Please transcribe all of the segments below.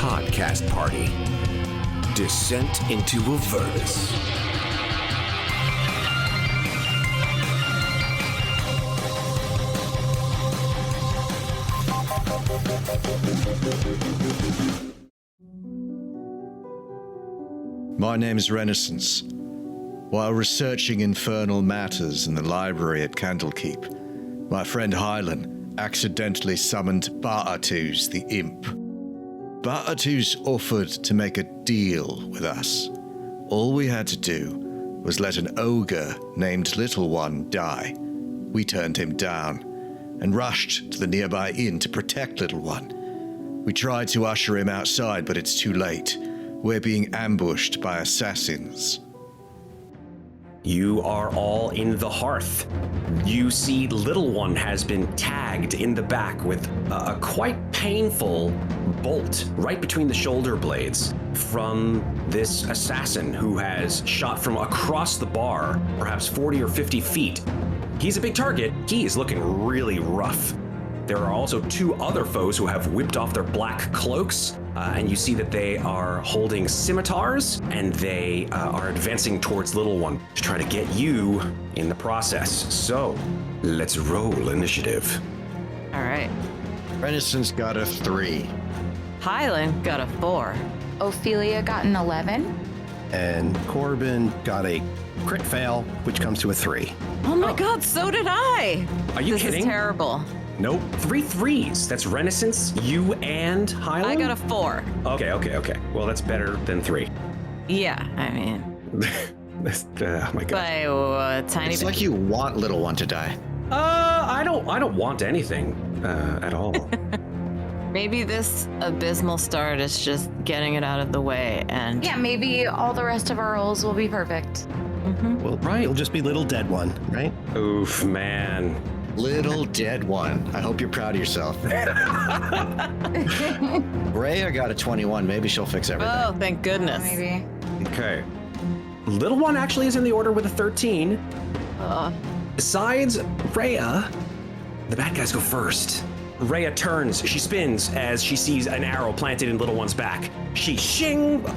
podcast party. Descent into Avernus. My name is Renascence. While researching infernal matters in the library at Candlekeep, my friend Hylan accidentally summoned Ba'atus the Imp. Ba'atus offered to make a deal with us. All we had to do was let an ogre named Little One die. We turned him down and rushed to the nearby inn to protect Little One. We tried to usher him outside, but it's too late. We're being ambushed by assassins. You are all in the hearth. You see Little One has been tagged in the back with a quite painful bolt right between the shoulder blades from this assassin who has shot from across the bar, perhaps 40 or 50 feet. He's a big target. He is looking really rough. There are also two other foes who have whipped off their black cloaks, and you see that they are holding scimitars, and they are advancing towards Little One to try to get you in the process. So, let's roll initiative. All right. Renascence got a 3. Hylan got a 4. Ofelia got an 11. And Corbin got a crit fail, which comes to a 3. Oh my God, so did I. Are you this kidding? This is terrible. Nope. 3 3s. That's Renascence, you, and Hylan? I got a 4. Okay. Well, that's better than 3. Yeah, I mean. Oh my God. By a tiny It's bit. like you want Little One to die. I don't want anything at all. Maybe this abysmal start is just getting it out of the way, and Yeah, maybe all the rest of our rolls will be perfect. Well, Right. It'll just be little dead one, right? Oof, man. Little dead one. I hope you're proud of yourself. Reya got a 21. Maybe she'll fix everything. oh, thank goodness. Maybe. Okay. Little One actually is in the order with a 13. Besides Reya, the bad guys go first. Reya turns, she spins as she sees an arrow planted in Little One's back. She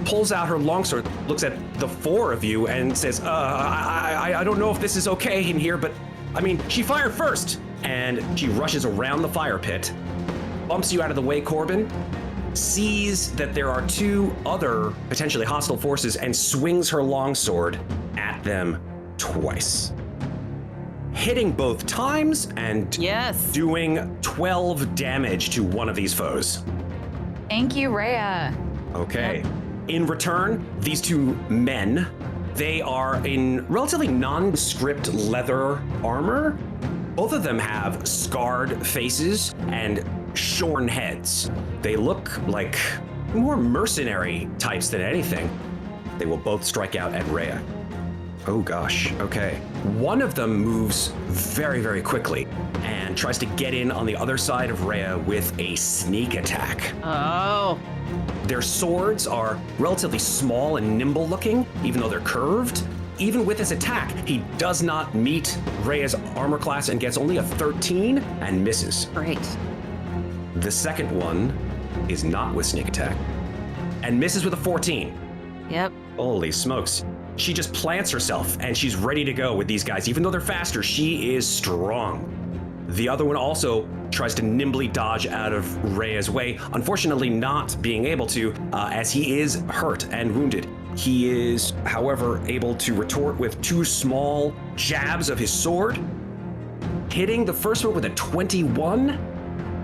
pulls out her longsword, looks at the 4 of you and says, I don't know if this is okay in here, but I mean, she fired first. And she rushes around the fire pit, bumps you out of the way, Corbin, sees that there are 2 other potentially hostile forces and swings her longsword at them twice. Hitting both times and Yes. doing 12 damage to one of these foes. Thank you, Reya. Okay. In return, these 2 men, they are in relatively nondescript leather armor. Both of them have scarred faces and shorn heads. They look like more mercenary types than anything. They will both strike out at Reya. Oh gosh, okay. One of them moves very, very quickly and tries to get in on the other side of Reya with a sneak attack. Oh. Their swords are relatively small and nimble looking, even though they're curved. Even with his attack, he does not meet Reya's armor class and gets only a 13 and misses. Great. The second one is not with sneak attack and misses with a 14. Yep. Holy smokes. She just plants herself and she's ready to go with these guys. Even though they're faster, she is strong. The other one also tries to nimbly dodge out of Reya's way, unfortunately not being able to, as he is hurt and wounded. He is, however, able to retort with 2 small jabs of his sword, hitting the first one with a 21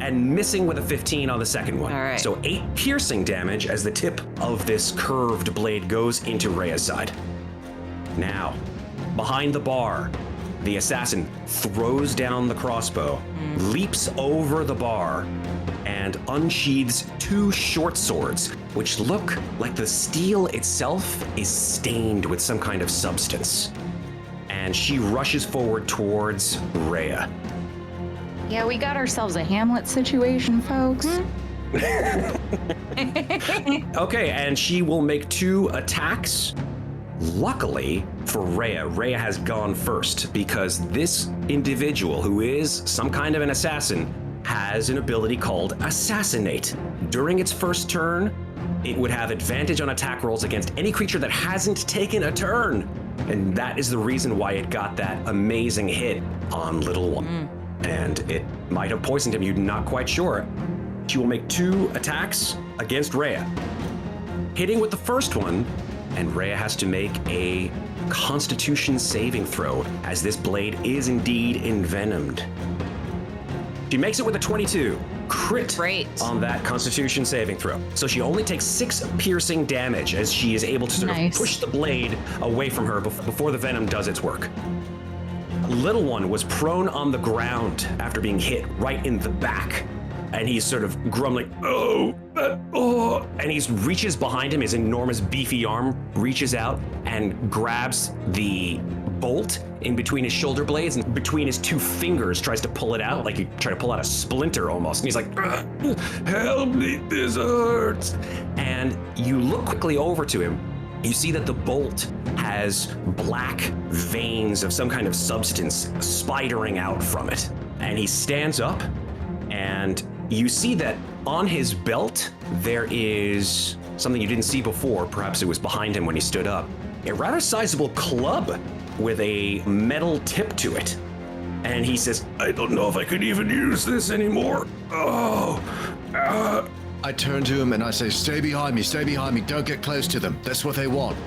and missing with a 15 on the second one. All right. So 8 piercing damage as the tip of this curved blade goes into Reya's side. Now, behind the bar, the assassin throws down the crossbow, leaps over the bar, and unsheathes 2 short swords, which look like the steel itself is stained with some kind of substance. And she rushes forward towards Reya. Yeah, we got ourselves a Hamlet situation, folks. Okay, and she will make 2 attacks. Luckily for Reya has gone first because this individual, who is some kind of an assassin, has an ability called Assassinate. During its first turn, it would have advantage on attack rolls against any creature that hasn't taken a turn. And that is the reason why it got that amazing hit on Little One. And it might have poisoned him, you're not quite sure. She will make 2 attacks against Reya. Hitting with the first one, and Reya has to make a Constitution saving throw, as this blade is indeed envenomed. She makes it with a 22. Crit on that Constitution saving throw. So she only takes 6 piercing damage as she is able to sort of push the blade away from her before the venom does its work. Little One was prone on the ground after being hit right in the back. And he's sort of grumbling, and he reaches behind him, his enormous beefy arm reaches out and grabs the bolt in between his shoulder blades, and between his 2 fingers tries to pull it out, like you try to pull out a splinter almost. And he's like, help me, this hurts. And you look quickly over to him. You see that the bolt has black veins of some kind of substance spidering out from it. And he stands up, and you see that on his belt, there is something you didn't see before. Perhaps it was behind him when he stood up. A rather sizable club with a metal tip to it. And he says, I don't know if I could even use this anymore. I turn to him and I say, stay behind me, don't get close to them. That's what they want.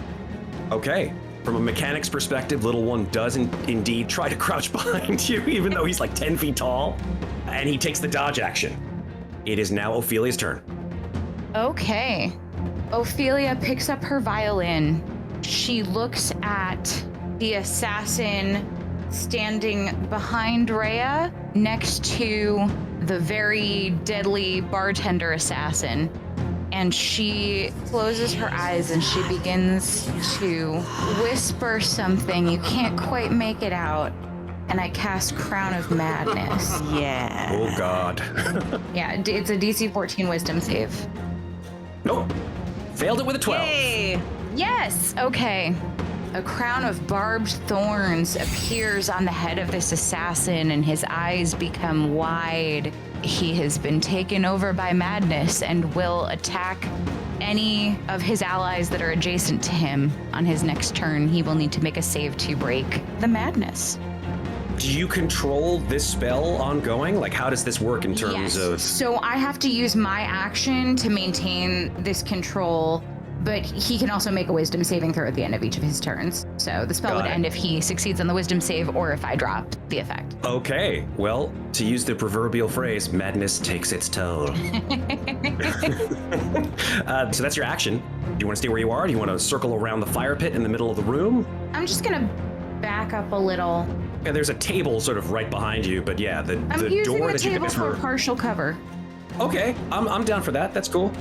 Okay. From a mechanic's perspective, Little One does indeed try to crouch behind you, even though he's like 10 feet tall. And he takes the dodge action. It is now Ophelia's turn. Okay. Ofelia picks up her violin. She looks at the assassin standing behind Reya next to the very deadly bartender assassin. And she closes her eyes and she begins to whisper something. You can't quite make it out. And I cast Crown of Madness. Yeah. Oh, God. Yeah, it's a DC 14 Wisdom save. Nope. Failed it with a 12. Yay! Yes! Okay. A crown of barbed thorns appears on the head of this assassin, and his eyes become wide. He has been taken over by madness and will attack any of his allies that are adjacent to him on his next turn. He will need to make a save to break the madness. Do you control this spell ongoing? Like, how does this work in terms of... So I have to use my action to maintain this control, but he can also make a wisdom saving throw at the end of each of his turns. So the spell would end if he succeeds on the wisdom save or if I drop the effect. Okay, well, to use the proverbial phrase, madness takes its toll. So that's your action. Do you want to stay where you are? Do you want to circle around the fire pit in the middle of the room? I'm just gonna back up a little. Yeah, there's a table sort of right behind you, but yeah, the I'm door using the that you table guys for were... partial cover. Okay, I'm down for that. That's cool.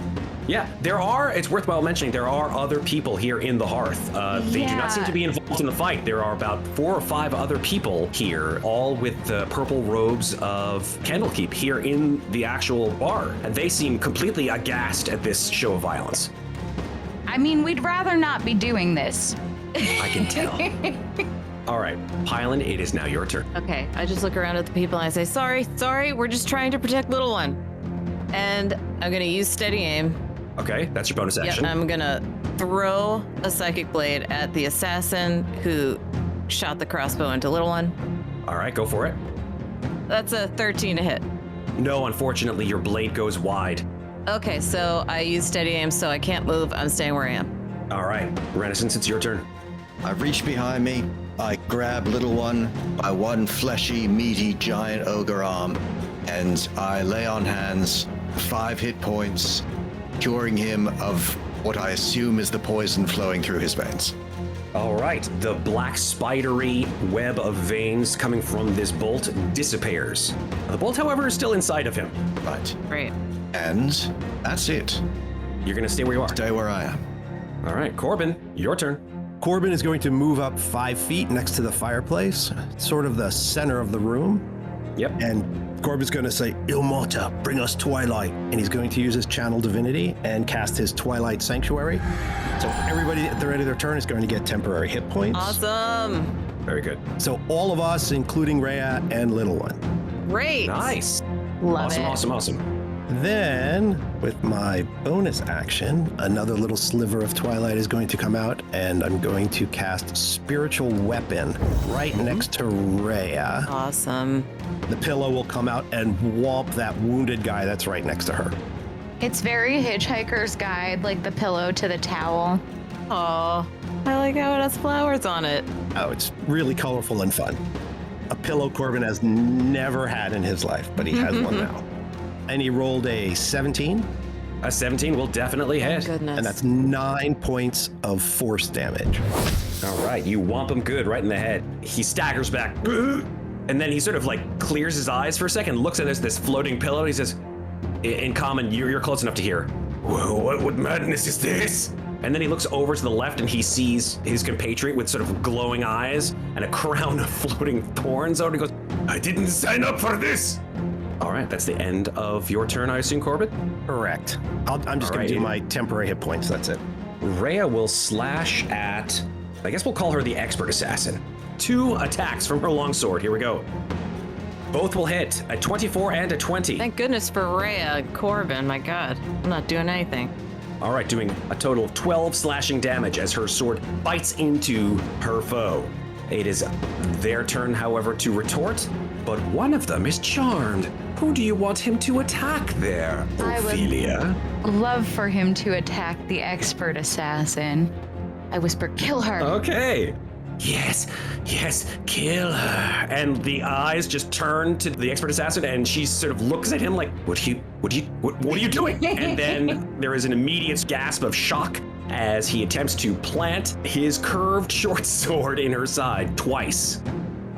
Yeah, it's worthwhile mentioning, there are other people here in the hearth. They do not seem to be involved in the fight. There are about 4 or 5 other people here, all with the purple robes of Candlekeep here in the actual bar. And they seem completely aghast at this show of violence. I mean, we'd rather not be doing this. I can tell. All right, Hylan, it is now your turn. Okay, I just look around at the people and I say, sorry, we're just trying to protect Little One. And I'm gonna use steady aim. Okay, that's your bonus action. Yep, I'm gonna throw a psychic blade at the assassin who shot the crossbow into Little One. All right, go for it. That's a 13 to hit. No, unfortunately, your blade goes wide. Okay, so I use steady aim, so I can't move. I'm staying where I am. All right, Renascence, it's your turn. I reach behind me, I grab Little One by one fleshy, meaty, giant ogre arm, and I lay on hands 5 hit points, curing him of what I assume is the poison flowing through his veins. All right, the black spidery web of veins coming from this bolt disappears. The bolt, however, is still inside of him. Right. Great. And that's it. You're gonna stay where you are. Stay where I am. All right, Corbin, your turn. Corbin is going to move up 5 feet next to the fireplace, sort of the center of the room. Yep. And Corbin's going to say, Ilmota, bring us twilight. And he's going to use his channel divinity and cast his Twilight Sanctuary. So everybody at the end of their turn is going to get temporary hit points. Awesome. Very good. So all of us, including Reya and Little One. Great. Nice. Love it. Awesome. Then, with my bonus action, another little sliver of twilight is going to come out, and I'm going to cast Spiritual Weapon right next to Reya. Awesome. The pillow will come out and whomp that wounded guy that's right next to her. It's very Hitchhiker's Guide, like the pillow to the towel. Oh, I like how it has flowers on it. Oh, it's really colorful and fun. A pillow Corbin has never had in his life, but he has one now. And he rolled a 17. A 17 will definitely hit. Goodness. And that's 9 points of force damage. All right, you whomp him good right in the head. He staggers back, and then he sort of like clears his eyes for a second, looks at this floating pillow, and he says, in common, you're close enough to hear, "Whoa, what madness is this?" And then he looks over to the left and he sees his compatriot with sort of glowing eyes and a crown of floating thorns on it. He goes, "I didn't sign up for this." All right, that's the end of your turn, I assume, Corbin? Correct. I'm just going to do my temporary hit points. That's it. Reya will slash at, I guess we'll call her the expert assassin. 2 attacks from her longsword. Here we go. Both will hit, a 24 and a 20. Thank goodness for Reya and Corbin. My God, I'm not doing anything. All right, doing a total of 12 slashing damage as her sword bites into her foe. It is their turn, however, to retort, but one of them is charmed. Who do you want him to attack there, I would- Ofelia? Love for him to attack the expert assassin. I whisper, kill her. Okay. Yes, kill her. And the eyes just turn to the expert assassin, and she sort of looks at him like, what are you doing? And then there is an immediate gasp of shock as he attempts to plant his curved short sword in her side twice.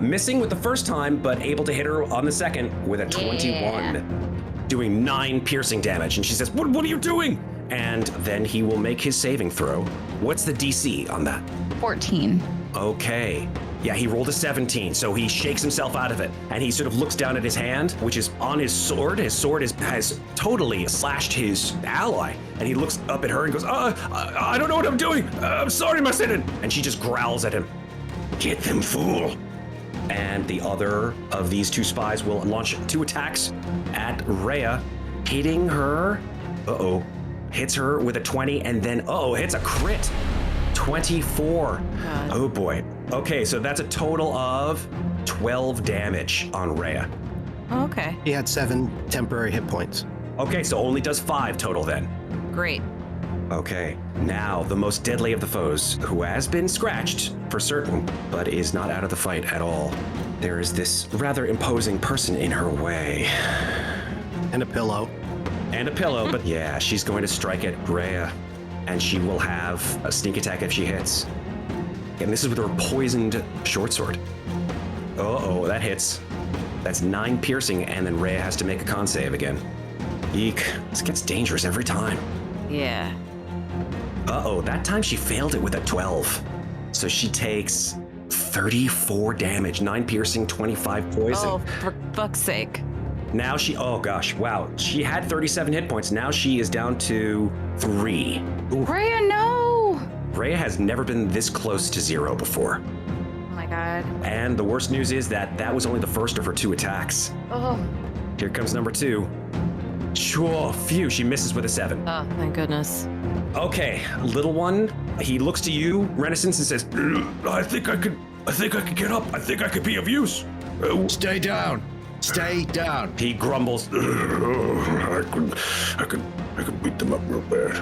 Missing with the first time, but able to hit her on the second with a 21. Doing 9 piercing damage. And she says, what are you doing? And then he will make his saving throw. What's the DC on that? 14. Okay. Yeah, he rolled a 17, so he shakes himself out of it, and he sort of looks down at his hand, which is on his sword. His sword has totally slashed his ally, and he looks up at her and goes, I don't know what I'm doing. I'm sorry, Marcin. And she just growls at him. Get them, fool. And the other of these 2 spies will launch 2 attacks at Reya, hitting her. Hits her with a 20, and then, hits a crit. 24. God. Oh boy. Okay, so that's a total of 12 damage on Reya. Okay, He had 7 temporary hit points. Okay, so only does 5 total then. great. Okay, now the most deadly of the foes, who has been scratched for certain, but is not out of the fight at all. There is this rather imposing person in her way. And a pillow. And a pillow, but yeah, she's going to strike at Reya. And she will have a sneak attack if she hits. And this is with her poisoned short sword. That hits. That's 9 piercing, and then Reya has to make a con save again. Eek, this gets dangerous every time. Yeah. That time she failed it with a 12. So she takes 34 damage, 9 piercing, 25 poison. Oh, for fuck's sake. Now she, wow. She had 37 hit points. Now she is down to 3. Reya, no! Reya has never been this close to 0 before. Oh my God. And the worst news is that was only the first of her 2 attacks. Oh. Here comes number 2. Sure, phew, she misses with a 7. Oh, thank goodness. Okay, little one, he looks to you, Renascence, and says, I think I could get up. I think I could be of use. Stay down. Stay down. He grumbles. I could beat them up real bad.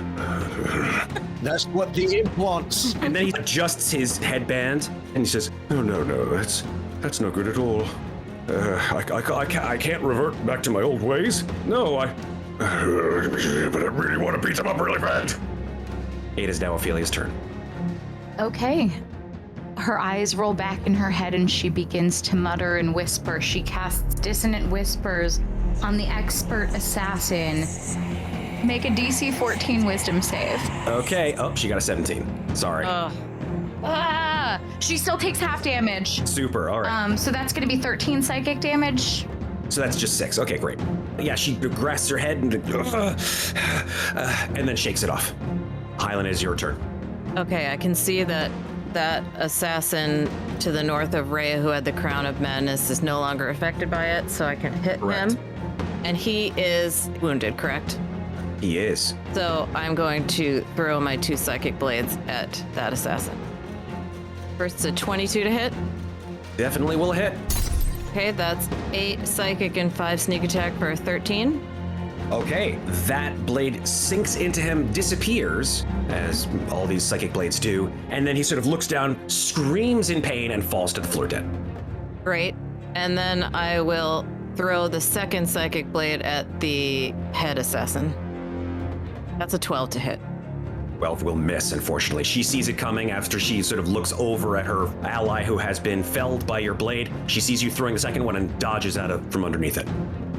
That's what the imp wants. And then he adjusts his headband and he says, No, that's no good at all. I can't revert back to my old ways. No, but I really want to beat them up really bad. It is now Ophelia's turn. Okay. Her eyes roll back in her head and she begins to mutter and whisper. She casts dissonant whispers on the expert assassin. Make a DC 14 wisdom save. Okay. She got a 17. Sorry. She still takes half damage. Super. All right. So that's going to be 13 psychic damage. So that's just 6. Okay, great. Yeah, she grasps her head and then shakes it off. Hylan, it is your turn. Okay, I can see that assassin to the north of Reya who had the Crown of Madness is no longer affected by it, so I can hit Correct. him. And he is wounded, correct? He is. So I'm going to throw my 2 psychic blades at that assassin. First, a 22 to hit. Definitely will hit. Okay, that's 8 psychic and 5 sneak attack for a 13. Okay, that blade sinks into him, disappears, as all these psychic blades do, and then he sort of looks down, screams in pain, and falls to the floor dead. Great. And then I will throw the second psychic blade at the head assassin. That's a 12 to hit. 12 will miss, unfortunately. She sees it coming after she sort of looks over at her ally who has been felled by your blade. She sees you throwing the second one and dodges out from underneath it.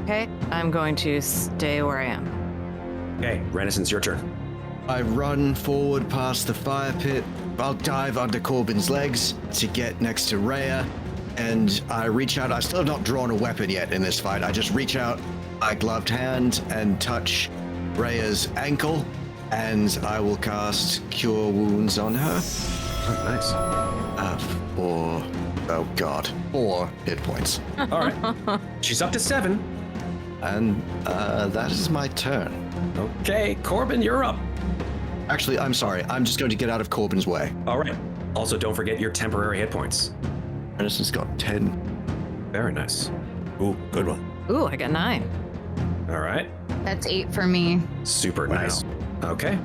Okay, I'm going to stay where I am. Okay, Renascence, your turn. I run forward past the fire pit. I'll dive under Corbin's legs to get next to Reya, and I reach out. I still have not drawn a weapon yet in this fight. I just reach out my gloved hand and touch Reya's ankle, and I will cast Cure Wounds on her. Oh, nice. 4 hit points. All right. She's up to 7. And that is my turn. Okay, Corbin, you're up. Actually, I'm sorry. I'm just going to get out of Corbin's way. All right. Also, don't forget your temporary hit points. Renascence got 10. Very nice. Ooh, good one. Ooh, I got 9. All right. That's 8 for me. Super nice. Okay.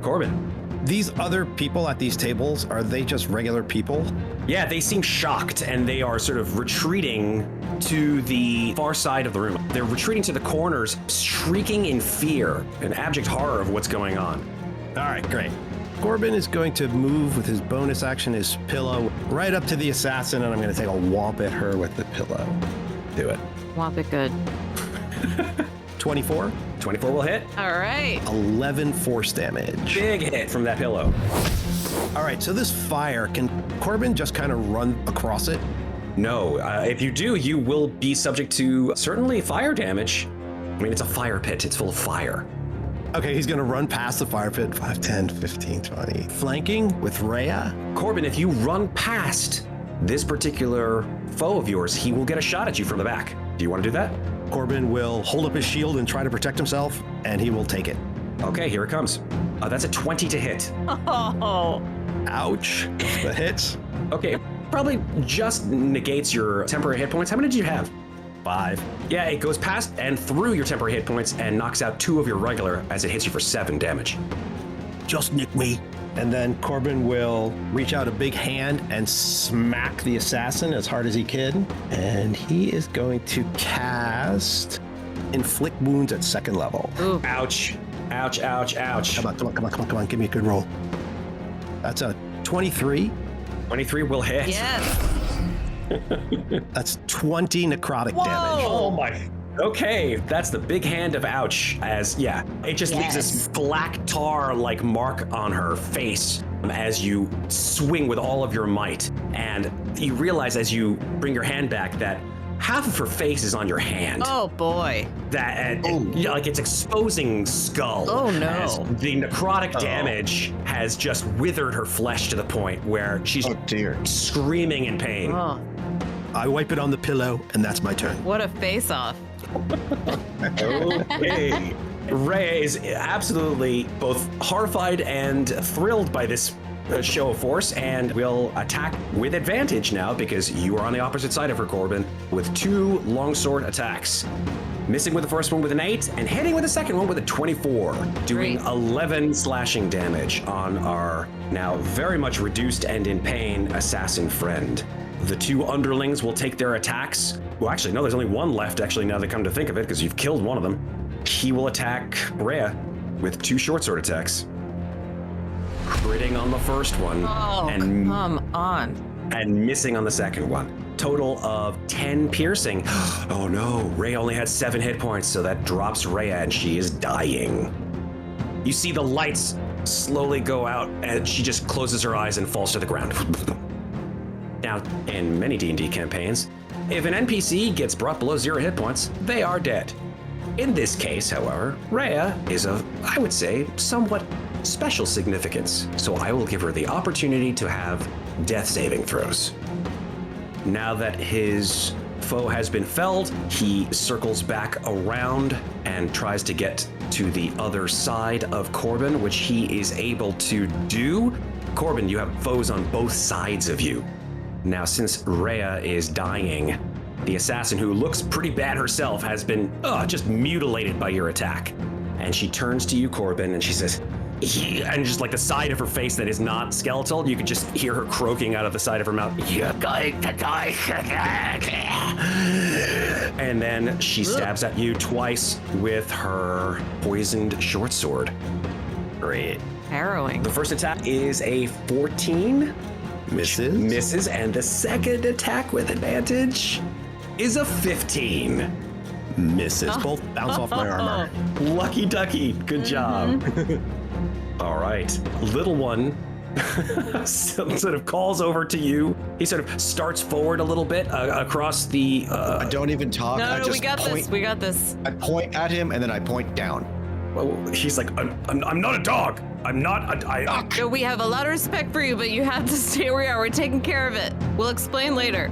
Corbin. These other people at these tables, are they just regular people? Yeah, they seem shocked and they are sort of retreating to the far side of the room. They're retreating to the corners, shrieking in fear and abject horror of what's going on. All right, great. Corbin is going to move with his bonus action, his pillow, right up to the assassin, and I'm going to take a whomp at her with the pillow. Do it. Whop it good. 24. 24 will hit. All right. 11 force damage. Big hit from that pillow. All right, so this fire, can Corbin just kind of run across it? No, if you do, you will be subject to certainly fire damage. I mean, it's a fire pit. It's full of fire. Okay, he's going to run past the fire pit. 5, 10, 15, 20. Flanking with Reya. Corbin, if you run past this particular foe of yours, he will get a shot at you from the back. Do you want to do that? Corbin will hold up his shield and try to protect himself, and he will take it. Okay, here it comes. That's a 20 to hit. Oh. Ouch. That hits. Okay, probably just negates your temporary hit points. How many did you have? 5. Yeah, it goes past and through your temporary hit points and knocks out 2 of your regular as it hits you for 7 damage. Just nick me. And then Corbin will reach out a big hand and smack the assassin as hard as he can. And he is going to cast Inflict Wounds at 2nd level. Ooh. Ouch. Ouch, ouch, ouch. Come on. Give me a good roll. That's a 23. 23 will hit. Yes. That's 20 necrotic damage. Oh my. Okay, that's the big hand of ouch. It just leaves this black tar-like mark on her face as you swing with all of your might. And you realize as you bring your hand back that half of her face is on your hand. Oh boy. Like it's exposing skull. Oh no. As the necrotic damage has just withered her flesh to the point where she's screaming in pain. Oh, I wipe it on the pillow, and that's my turn. what a face-off. Okay. Reya is absolutely both horrified and thrilled by this show of force and will attack with advantage now because you are on the opposite side of her, Corbin, with 2 longsword attacks. Missing with the first one with an 8 and hitting with the second one with a 24, doing Great. 11 slashing damage on our now very much reduced and in pain assassin friend. The 2 underlings will take their attacks. Well, actually, no, there's only 1 left, actually, now that I come to think of it, because you've killed one of them. He will attack Reya with 2 short sword attacks. Critting on the first one. Oh, and come on. and missing on the second one. Total of 10 piercing. Oh no, Reya only had 7 hit points, so that drops Reya and she is dying. You see the lights slowly go out and she just closes her eyes and falls to the ground. Now, in many D&D campaigns, if an NPC gets brought below 0 hit points, they are dead. In this case, however, Reya is of, I would say, somewhat special significance, so I will give her the opportunity to have death saving throws. Now that his foe has been felled. He circles back around and tries to get to the other side of Corbin, which he is able to do. Corbin, you have foes on both sides of you. Now, since Reya is dying, the assassin, who looks pretty bad herself, has been just mutilated by your attack. And she turns to you, Corbin, and she says, and just like the side of her face that is not skeletal, you can just hear her croaking out of the side of her mouth. You're going to die. And then she stabs at you twice with her poisoned short sword. Great. Harrowing. The first attack is a 14. Misses. And the second attack with advantage is a 15. Misses. Both bounce off my armor. Lucky ducky. Good job. All right. Little one sort of calls over to you. He sort of starts forward a little bit across the... I don't even talk. No, I just we got point, this. We got this. I point at him and then I point down. He's like, I'm not a dog. I'm not a... No, we have a lot of respect for you, but you have to stay where you are. We're taking care of it. We'll explain later.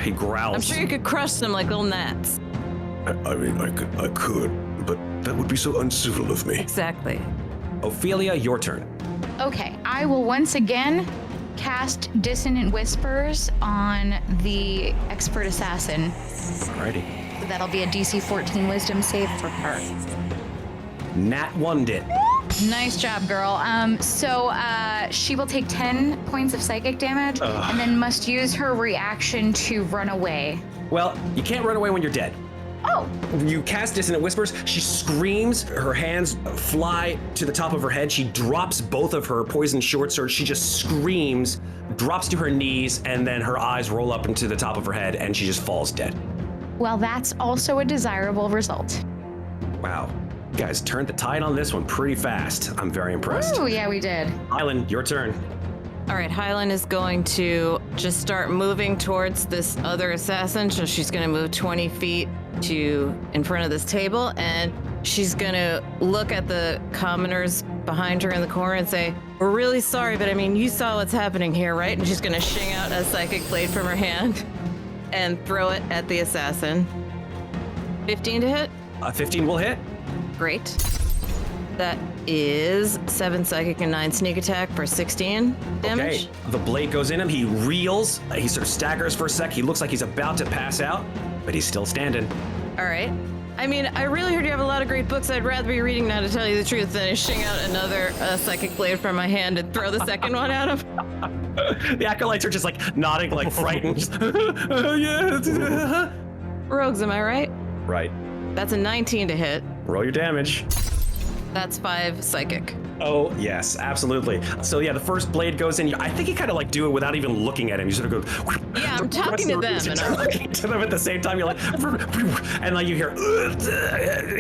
He growls. I'm sure you could crush them like little gnats. I mean, I could, but that would be so uncivil of me. Exactly. Ophelia, your turn. Okay, I will once again cast Dissonant Whispers on the expert assassin. Alrighty. So that'll be a DC 14 Wisdom save for her. Nat 1'd it. Nice job, girl. So she will take 10 points of psychic damage and then must use her reaction to run away. Well, you can't run away when you're dead. Oh, You cast Dissonant Whispers. She screams. Her hands fly to the top of her head. She drops both of her poisoned short swords. She just screams, drops to her knees, and then her eyes roll up into the top of her head, and she just falls dead. well, that's also a desirable result. Wow. You guys turned the tide on this one pretty fast. I'm very impressed. Oh, yeah, we did. Hylan, your turn. All right, Hylan is going to just start moving towards this other assassin. So she's going to move 20 feet to in front of this table, and she's going to look at the commoners behind her in the corner and say, "We're really sorry, but I mean, you saw what's happening here, right?" And she's going to shing out a psychic blade from her hand and throw it at the assassin. 15 to hit? 15 will hit. Great. That is 7 psychic and 9 sneak attack for 16 damage. Okay, the blade goes in him. He reels. He sort of staggers for a sec. He looks like he's about to pass out, but he's still standing. All right. I mean, I really heard you have a lot of great books. I'd rather be reading now, to tell you the truth, than to shing out another psychic blade from my hand and throw the second one at him. The acolytes are just like nodding, like frightened. Just, yeah. Rogues, am I right? Right. That's a 19 to hit. Roll your damage. That's 5 psychic. Oh, yes, absolutely. So yeah, the first blade goes in. I think you kind of like do it without even looking at him. You sort of go... Yeah, I'm talking to them. You're looking to them at the same time. You're like... And like you hear...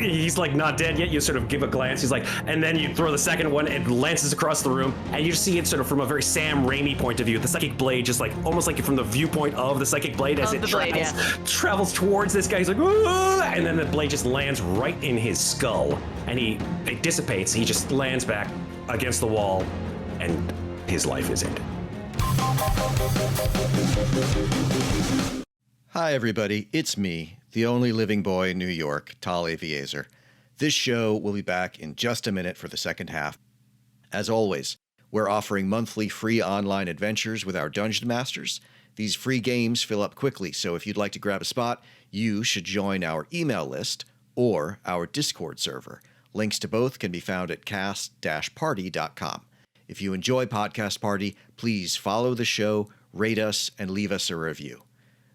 He's like not dead yet. You sort of give a glance. He's like... And then you throw the second one. It lances across the room. And you see it sort of from a very Sam Raimi point of view. The psychic blade just like... Almost like from the viewpoint of the psychic blade as it travels towards this guy. He's like... And then the blade just lands right in his skull. And it dissipates. He just lands back against the wall, and his life is ended. Hi, everybody. It's me, the only living boy in New York, Tal Aviezer. This show will be back in just a minute for the second half. As always, we're offering monthly free online adventures with our Dungeon Masters. These free games fill up quickly, so if you'd like to grab a spot, you should join our email list or our Discord server. Links to both can be found at cast-party.com. If you enjoy Podcast Party, please follow the show, rate us, and leave us a review.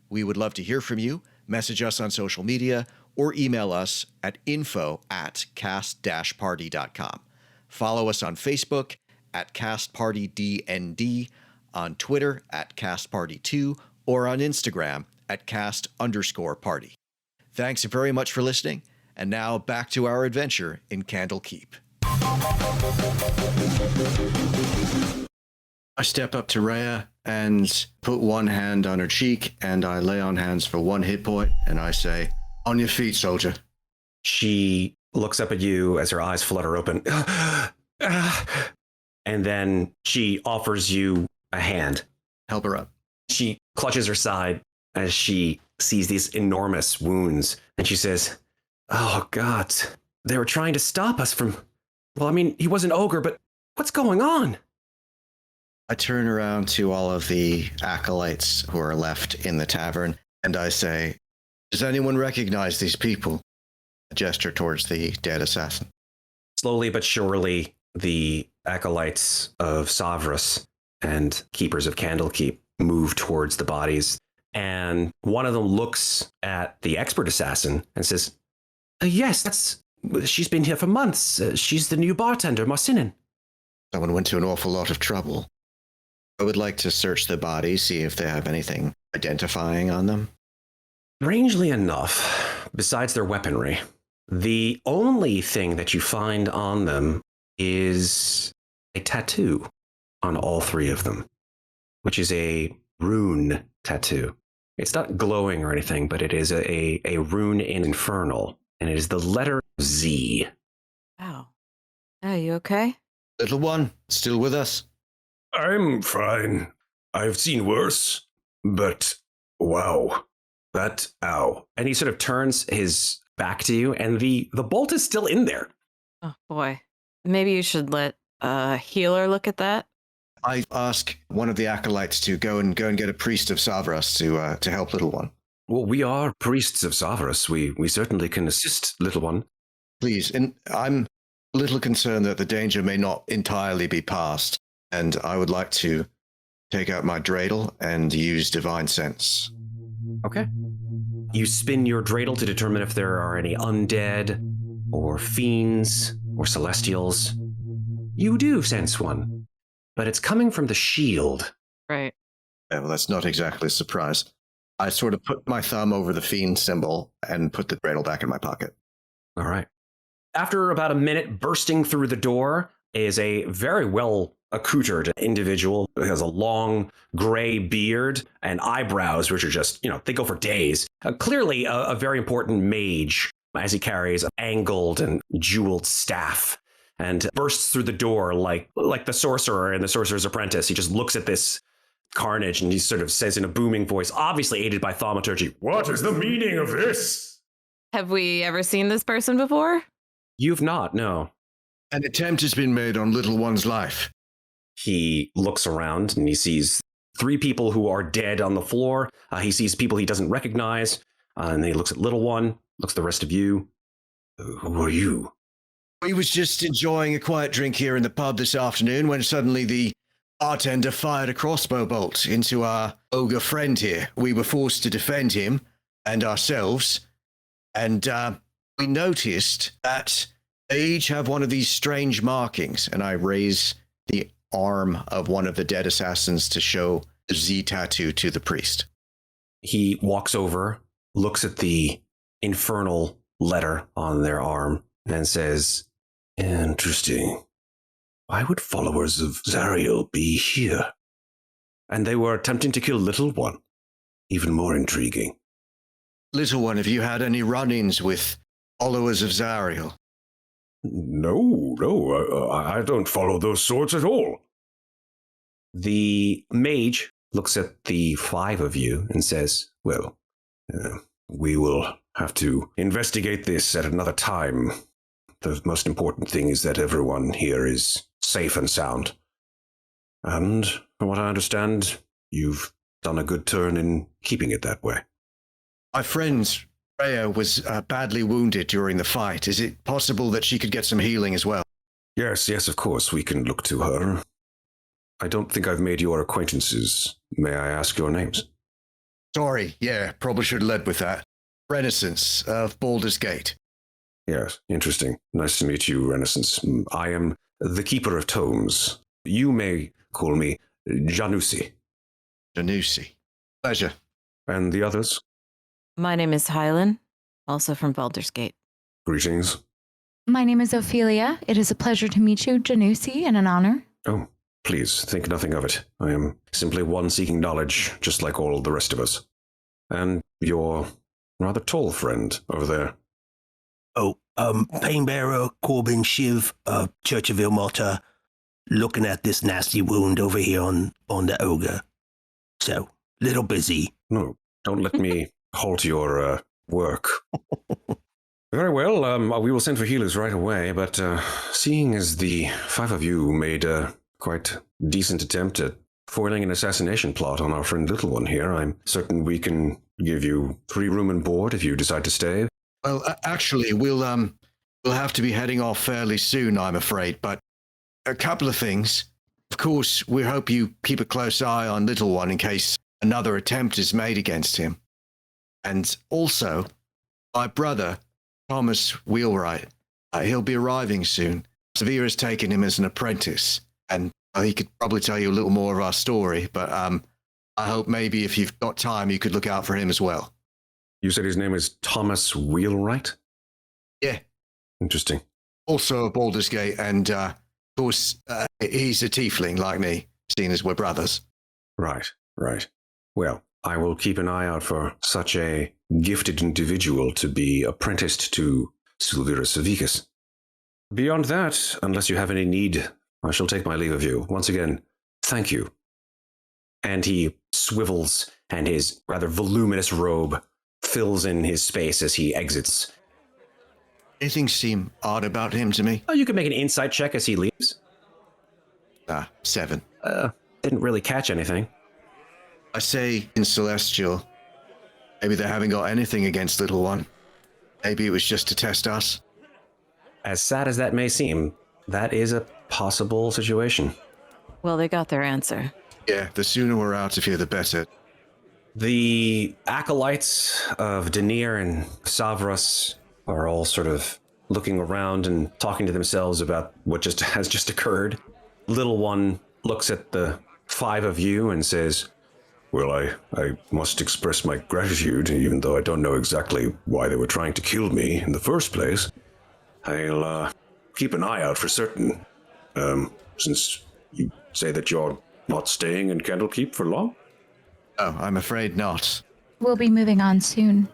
We would love to hear from you. Message us on social media or email us at info@cast-party.com. Follow us on Facebook at CastPartyDND, on Twitter at CastParty2, or on Instagram at cast_party. Thanks very much for listening. And now back to our adventure in Candlekeep. I step up to Reya and put one hand on her cheek, and I lay on hands for 1 hit point, and I say, "On your feet, soldier." She looks up at you as her eyes flutter open. And then she offers you a hand. Help her up. She clutches her side as she sees these enormous wounds. And she says, "Oh, God, they were trying to stop us from... Well, I mean, he was an ogre, but what's going on?" I turn around to all of the acolytes who are left in the tavern, and I say, "Does anyone recognize these people?" A gesture towards the dead assassin. Slowly but surely, the acolytes of Savras and keepers of Candlekeep move towards the bodies. And one of them looks at the expert assassin and says, "Yes, she's been here for months. She's the new bartender, Marcinin." Someone went to an awful lot of trouble. I would like to search the bodies, see if they have anything identifying on them. Strangely enough, besides their weaponry, the only thing that you find on them is a tattoo on all three of them, which is a rune tattoo. It's not glowing or anything, but it is a rune in Infernal, and it is the letter Z. Wow. Are you okay? Little one, still with us? I'm fine. I've seen worse, but wow. Ow. And he sort of turns his back to you, and the bolt is still in there. Oh, boy. Maybe you should let a healer look at that. I ask one of the acolytes to go and get a priest of Savras to help little one. Well, we are priests of Savras. We certainly can assist, little one. Please, and I'm a little concerned that the danger may not entirely be past, and I would like to take out my dreidel and use divine sense. Okay. You spin your dreidel to determine if there are any undead, or fiends, or celestials. You do sense one, but it's coming from the shield. Right. Yeah, well, that's not exactly a surprise. I sort of put my thumb over the fiend symbol and put the dreidel back in my pocket. All right. After about a minute, bursting through the door is a very well accoutered individual who has a long gray beard and eyebrows, which are just, they go for days. Clearly a very important mage, as he carries an angled and jeweled staff and bursts through the door like the sorcerer in The Sorcerer's Apprentice. He just looks at this carnage and he sort of says in a booming voice, obviously aided by thaumaturgy, What is the meaning of this? Have we ever seen this person before? "You've not, no." An attempt has been made on little one's life. He looks around and he sees three people who are dead on the floor. He sees people he doesn't recognize. And then he looks at little one, looks at the rest of you. "Who are you?" We was just enjoying a quiet drink here in the pub this afternoon when suddenly the bartender fired a crossbow bolt into our ogre friend here. We were forced to defend him and ourselves. And we noticed that they each have one of these strange markings. And I raise the arm of one of the dead assassins to show the Z tattoo to the priest. He walks over, looks at the infernal letter on their arm, and says, "Interesting. Why would followers of Zariel be here? And they were attempting to kill little one. Even more intriguing." Little one, have you had any run-ins with followers of Zariel? No, I don't follow those swords at all. The mage looks at the five of you and says, "Well, we will have to investigate this at another time. The most important thing is that everyone here is safe and sound. And from what I understand, you've done a good turn in keeping it that way." My friend Reya was badly wounded during the fight. Is it possible that she could get some healing as well? Yes, of course, we can look to her. I don't think I've made your acquaintances. May I ask your names? Sorry, yeah, probably should have led with that. Renascence of Baldur's Gate. Yes, interesting. Nice to meet you, Renascence. I am the Keeper of Tomes. You may call me Janussi. Janussi. Pleasure. And the others? My name is Hylan, also from Baldur's Gate. Greetings. My name is Ofelia. It is a pleasure to meet you, Janussi, and an honor. Oh, please, think nothing of it. I am simply one seeking knowledge, just like all the rest of us. And your rather tall friend over there. Oh, Painbearer, Corbin, Shiv, Church of Ilmata, looking at this nasty wound over here on the ogre. So, little busy. No, Don't let me halt your work. Very well, we will send for healers right away, but seeing as the 5 of you made a quite decent attempt at foiling an assassination plot on our friend Little One here, I'm certain we can give you free room and board if you decide to stay. Well, actually, we'll have to be heading off fairly soon, I'm afraid, but a couple of things. Of course, we hope you keep a close eye on Little One in case another attempt is made against him. And also, my brother, Thomas Wheelwright, he'll be arriving soon. Sylvira's taken him as an apprentice, and he could probably tell you a little more of our story, but I hope maybe if you've got time, you could look out for him as well. You said his name is Thomas Wheelwright? Yeah. Interesting. Also a Baldur's Gate, and of course, he's a tiefling like me, seeing as we're brothers. Right. Well, I will keep an eye out for such a gifted individual to be apprenticed to Sylvira Savikas. Beyond that, unless you have any need, I shall take my leave of you. Once again, thank you. And he swivels, and his rather voluminous robe fills in his space as he exits. Anything seem odd about him to me? Oh, you can make an insight check as he leaves. 7. Didn't really catch anything. I say in Celestial, maybe they haven't got anything against Little One. Maybe it was just to test us. As sad as that may seem, that is a possible situation. Well, they got their answer. Yeah, the sooner we're out of here, the better. The acolytes of Denir and Savras are all sort of looking around and talking to themselves about what has just occurred. Little One looks at the 5 of you and says, well, I must express my gratitude, even though I don't know exactly why they were trying to kill me in the first place. I'll keep an eye out for certain, since you say that you're not staying in Candlekeep for long? Oh, I'm afraid not. We'll be moving on soon.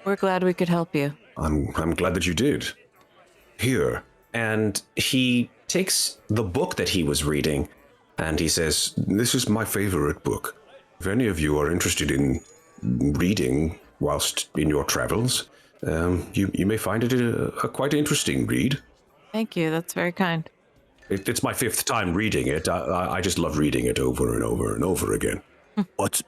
We're glad we could help you. I'm glad that you did. Here. And he takes the book that he was reading, and he says, This is my favorite book. If any of you are interested in reading whilst in your travels, you may find it a quite interesting read. Thank you. That's very kind. It's my 5th time reading it. I just love reading it over and over and over again.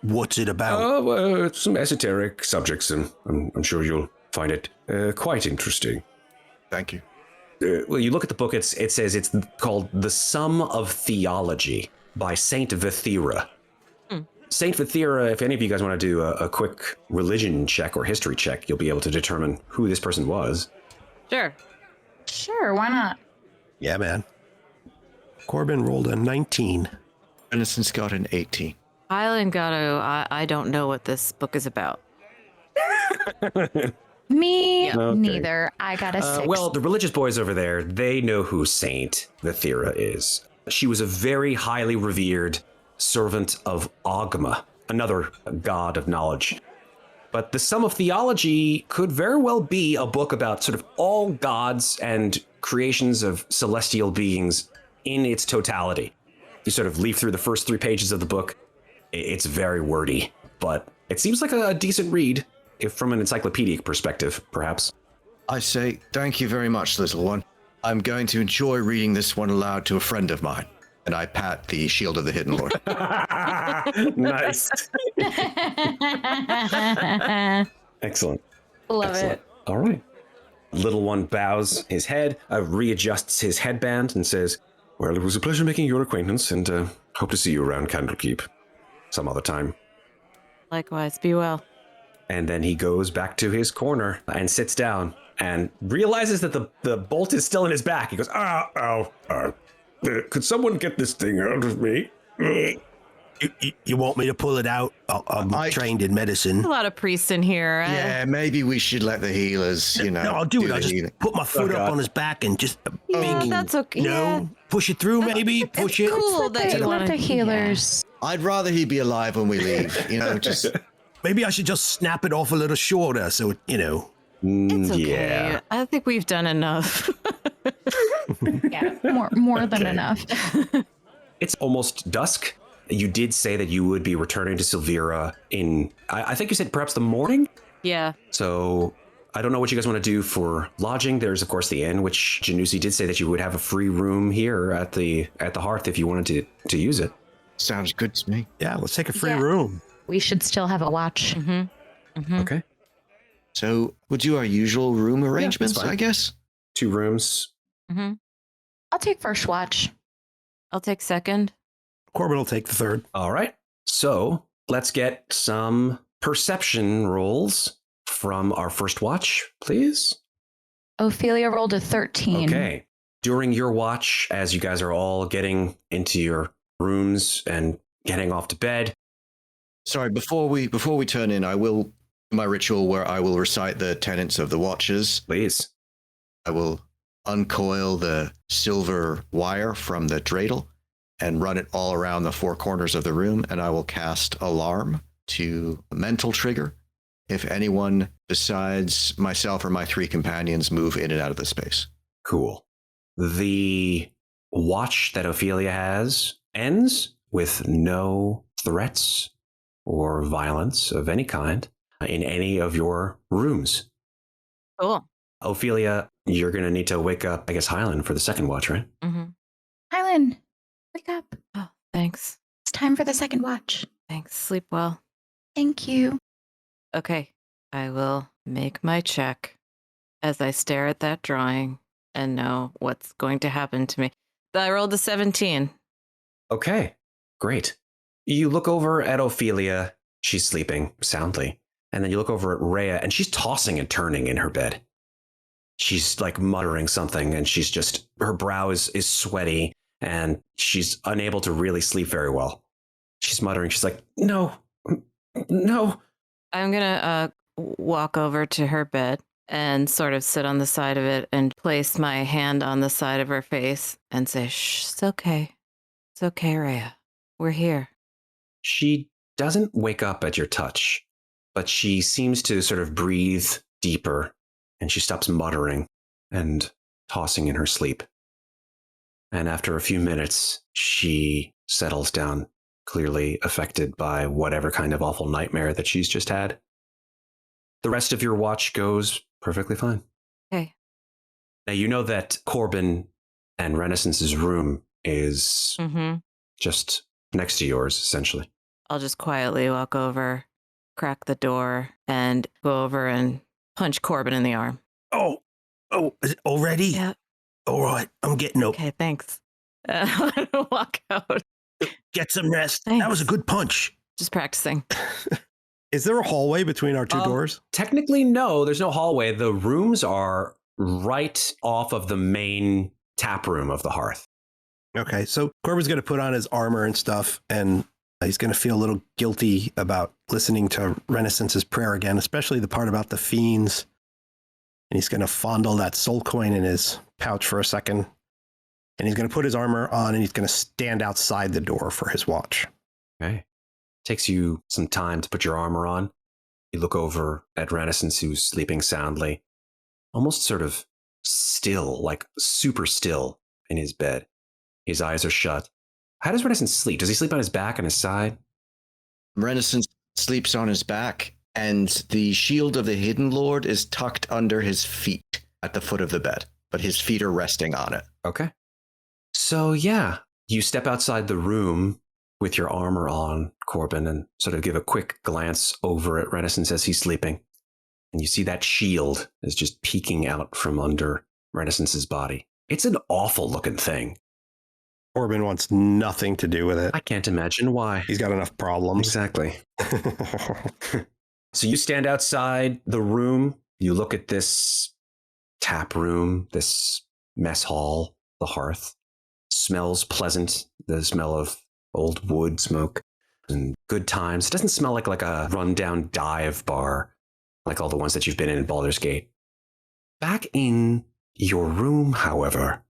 What's it about? Oh, it's some esoteric subjects, and I'm sure you'll find it quite interesting. Thank you. well, you look at the book, it says it's called The Sum of Theology by Saint Vithira. Saint Vithira, if any of you guys want to do a quick religion check or history check, you'll be able to determine who this person was. Sure. Sure, why not? Yeah, man. Corbin rolled a 19. Renascence got an 18. Hylan got I don't know what this book is about. Me Okay. neither. I got a 6. Well, the religious boys over there, they know who Saint Vithira is. She was a very highly revered servant of Ogma, another god of knowledge. But the Sum of Theology could very well be a book about sort of all gods and creations of celestial beings in its totality. You sort of leaf through the first 3 pages of the book. It's very wordy, but it seems like a decent read, if from an encyclopedic perspective, perhaps. I say, thank you very much, little one. I'm going to enjoy reading this one aloud to a friend of mine. And I pat the Shield of the Hidden Lord. Nice. Excellent. Love Excellent. it. All right. Little one bows his head, readjusts his headband, and says, Well, it was a pleasure making your acquaintance, and hope to see you around Candlekeep some other time. Likewise, be well. and then he goes back to his corner and sits down and realizes that the bolt is still in his back. He goes, Could someone get this thing out of me? You want me to pull it out? I'm trained in medicine. A lot of priests in here. Yeah, maybe we should let the healers, No, I'll do it. the I'll just healing. put my foot up on his back and just that's okay. Yeah. push it through, maybe push it. Cool that you Let want the healers. I'd rather he be alive when we leave. Just Maybe I should just snap it off a little shorter, so It's okay. yeah. I think we've done enough. Yeah, more than enough. It's almost dusk, You did say that you would be returning to Sylvira in, I think you said perhaps the morning? Yeah. So I don't know what you guys want to do for lodging. There's, of course, the inn, which Janussi did say that you would have a free room here at the hearth if you wanted to use it. Sounds good to me. Yeah, let's take a free Yeah. room. We should still have a watch. Okay. So we'll do our usual room arrangements, fine. I guess. 2 rooms. I'll take first watch. I'll take second. Corbin will take the third. All right. So let's get some perception rolls from our first watch, please. Ophelia rolled a 13. Okay. During your watch, as you guys are all getting into your rooms and getting off to bed. Sorry, before we turn in, I will do my ritual where I will recite the tenets of the watches. Please. I will uncoil the silver wire from the dreidel and run it all around the 4 corners of the room, and I will cast alarm to mental trigger if anyone besides myself or my 3 companions move in and out of the space. Cool. The watch that Ofelia has ends with no threats or violence of any kind in any of your rooms. Cool. Ofelia, you're going to need to wake up, I guess, Hylan for the second watch, right? Hylan, wake up. Oh, thanks. It's time for the second watch. Thanks. Sleep well. Thank you. Okay. I will make my check as I stare at that drawing and know what's going to happen to me. I rolled a 17. Okay, great. You look over at Ofelia. She's sleeping soundly. And then you look over at Reya, and she's tossing and turning in her bed. She's like muttering something, and she's just, her brow is sweaty, and she's unable to really sleep very well. She's muttering. She's like, no. I'm going to walk over to her bed and sort of sit on the side of it and place my hand on the side of her face and say, shh, it's okay. It's okay, Reya. We're here. She doesn't wake up at your touch, but she seems to sort of breathe deeper, and she stops muttering and tossing in her sleep. And after a few minutes, she settles down, clearly affected by whatever kind of awful nightmare that she's just had. The rest of your watch goes perfectly fine. Okay. Now, you know that Corbin and Renaissance's room is just next to yours, essentially. I'll just quietly walk over, crack the door, and go over and punch Corbin in the arm. Oh, is it already? Yeah. All right, I'm getting up. Okay, thanks. Walk out. Get some rest. Thanks. That was a good punch. Just practicing. Is there a hallway between our 2 doors? Technically, no, there's no hallway. The rooms are right off of the main tap room of the hearth. Okay, so Corbin's going to put on his armor and stuff, and he's going to feel a little guilty about listening to Renaissance's prayer again, especially the part about the fiends. And he's going to fondle that soul coin in his pouch for a second. And he's going to put his armor on, and he's going to stand outside the door for his watch. Okay. Takes you some time to put your armor on. You look over at Renaissance, who's sleeping soundly, almost sort of still, like super still in his bed. His eyes are shut. How does Renaissance sleep? Does he sleep on his back, on his side? Renaissance sleeps on his back, and the shield of the Hidden Lord is tucked under his feet at the foot of the bed, but his feet are resting on it. Okay. So, yeah, you step outside the room with your armor on, Corbin, and sort of give a quick glance over at Renaissance as he's sleeping. And you see that shield is just peeking out from under Renaissance's body. It's an awful looking thing. Corbin wants nothing to do with it. I can't imagine why. He's got enough problems. Exactly. So you stand outside the room. You look at this tap room, this mess hall, the hearth. Smells pleasant. The smell of old wood smoke and good times. It doesn't smell like a rundown dive bar like all the ones that you've been in Baldur's Gate. Back in your room, however,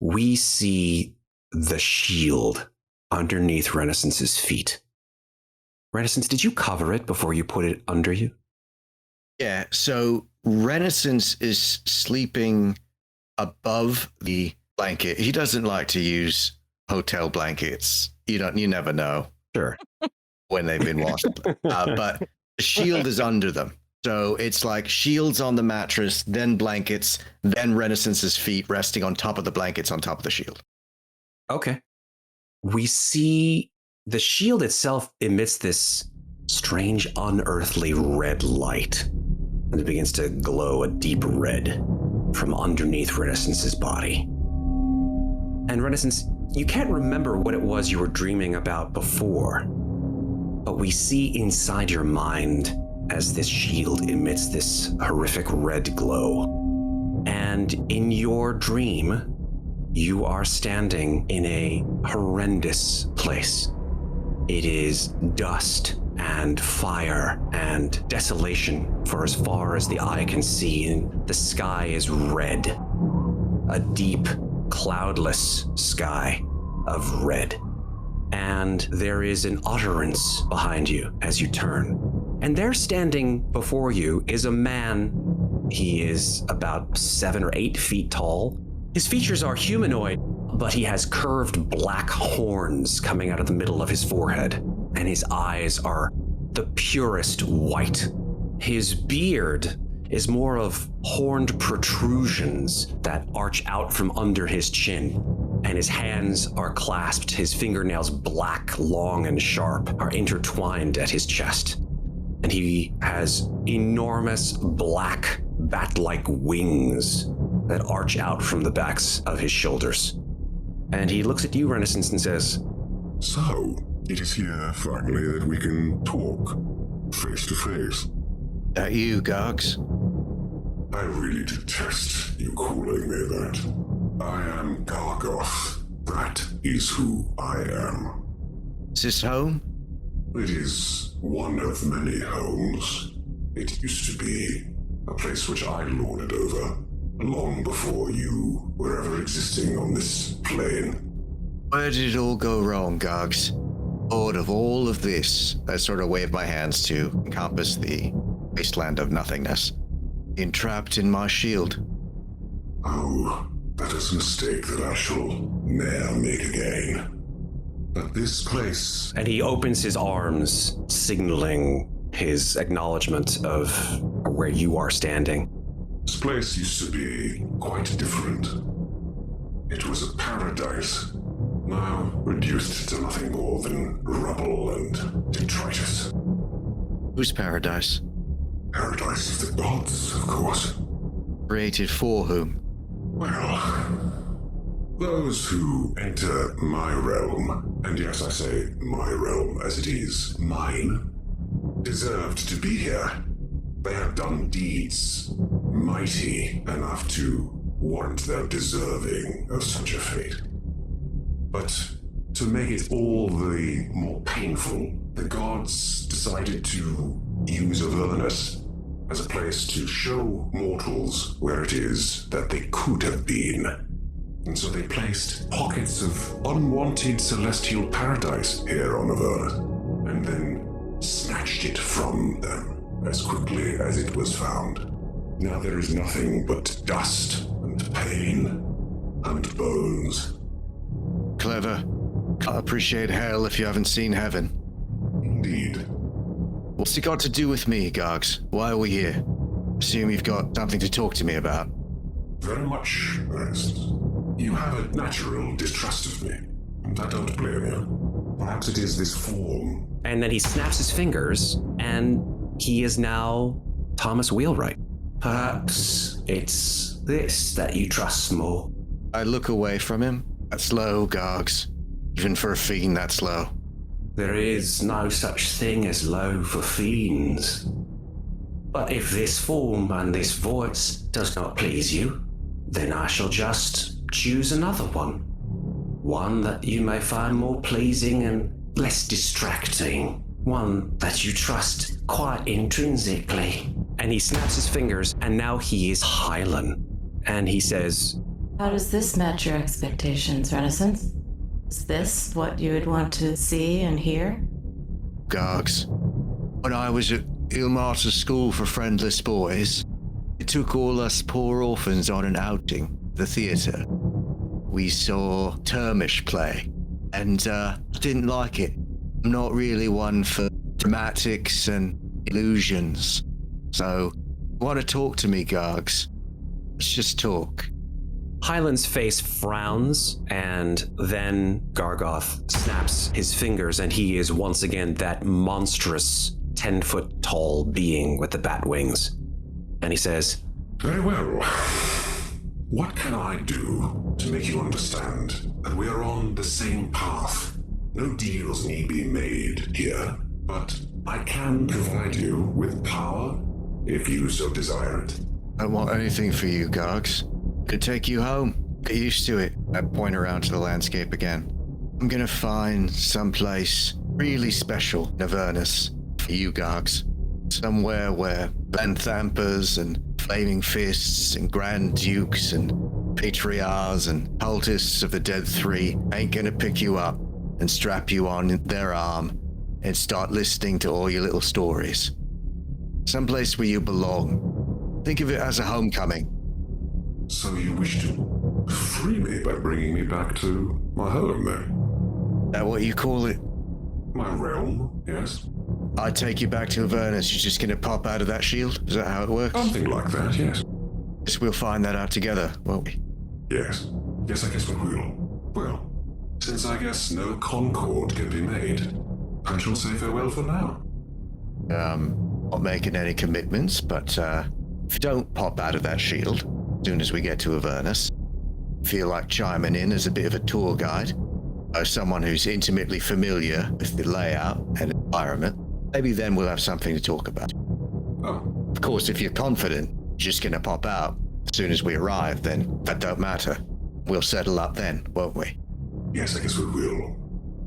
we see the shield underneath Renaissance's feet. Renaissance, did you cover it before you put it under you? Yeah, so Renaissance is sleeping above the blanket. He doesn't like to use hotel blankets You never know Sure. when they've been washed. But the shield is under them. So it's like shields on the mattress, then blankets, then Renaissance's feet resting on top of the blankets on top of the shield. Okay. We see the shield itself emits this strange, unearthly red light. And it begins to glow a deep red from underneath Renaissance's body. And Renaissance, you can't remember what it was you were dreaming about before, but we see inside your mind as this shield emits this horrific red glow. And in your dream, you are standing in a horrendous place. It is dust and fire and desolation for as far as the eye can see, and the sky is red. A deep, cloudless sky of red. And there is an utterance behind you as you turn. And there standing before you is a man. He is about 7 or 8 feet tall. His features are humanoid, but he has curved black horns coming out of the middle of his forehead, and his eyes are the purest white. His beard is more of horned protrusions that arch out from under his chin, and his hands are clasped. His fingernails, black, long, and sharp, are intertwined at his chest. And he has enormous black bat-like wings that arch out from the backs of his shoulders. And he looks at you, Renaissance, and says, So, it is here finally that we can talk face to face. That you, Gargs? I really detest you calling me that. I am Gargauth. That is who I am. Is this home? It is one of many homes. It used to be a place which I lorded over, long before you were ever existing on this plane. Where did it all go wrong, Gargs? Lord of all of this, I sort of wave my hands to encompass the wasteland of nothingness. Entrapped in my shield. Oh, that is a mistake that I shall ne'er make again. But this place... and he opens his arms, signaling his acknowledgement of where you are standing. This place used to be quite different. It was a paradise, now reduced to nothing more than rubble and detritus. Whose paradise? Paradise of the gods, of course. Created for whom? Well, those who enter my realm, and yes, I say my realm as it is mine, deserved to be here. They have done deeds mighty enough to warrant their deserving of such a fate. But to make it all the more painful, the gods decided to use Avernus as a place to show mortals where it is that they could have been. And so they placed pockets of unwanted celestial paradise here on Avernus, and then snatched it from them as quickly as it was found. Now there is nothing but dust and pain and bones. Clever. Can't appreciate hell if you haven't seen heaven. Indeed. What's it got to do with me, Gargs? Why are we here? Assume you've got something to talk to me about. Very much, Ernest. You have a natural distrust of me, and I don't blame you. Perhaps it is this form. And then he snaps his fingers, and he is now Thomas Wheelwright. Perhaps it's this that you trust more. I look away from him. That's low, Gargs. Even for a fiend, that's low. There is no such thing as low for fiends. But if this form and this voice does not please you, then I shall just choose another one. One that you may find more pleasing and less distracting. One that you trust quite intrinsically. And he snaps his fingers, and now he is Hylan. And he says, How does this match your expectations, Renaissance? Is this what you would want to see and hear? Gargs. When I was at Ilmater's School for Friendless Boys, it took all us poor orphans on an outing, the theatre. We saw Termish play. and didn't like it. I'm not really one for dramatics and illusions. So, want to talk to me, Gargs? Let's just talk. Hylan's face frowns, and then Gargauth snaps his fingers, and he is once again that monstrous 10-foot tall being with the bat wings. And he says, Very well. What can I do to make you understand that we are on the same path? No deals need be made here, but I can provide you with power if you so desire it. I don't want anything for you, Gargs. Could take you home. Get used to it. I point around to the landscape again. I'm gonna find someplace really special in Avernus for you, Gargs. Somewhere where Banthampers and Flaming Fists and Grand Dukes and Patriarchs and Cultists of the Dead Three ain't gonna pick you up and strap you on their arm and start listening to all your little stories. Someplace where you belong. Think of it as a homecoming. So you wish to free me by bringing me back to my home, then? Is that what you call it? My realm, yes? I take you back to Avernus. You're just gonna pop out of that shield? Is that how it works? Something like that, yes. Guess we'll find that out together, won't we? Yes. Yes, I guess we will. Well, since I guess no concord can be made, I shall say farewell for now. Not making any commitments, but if you don't pop out of that shield as soon as we get to Avernus, feel like chiming in as a bit of a tour guide, or someone who's intimately familiar with the layout and environment, maybe then we'll have something to talk about. Oh, Of course, if you're confident you're just gonna pop out as soon as we arrive, then that don't matter. We'll settle up then, won't we? yes, I guess we will.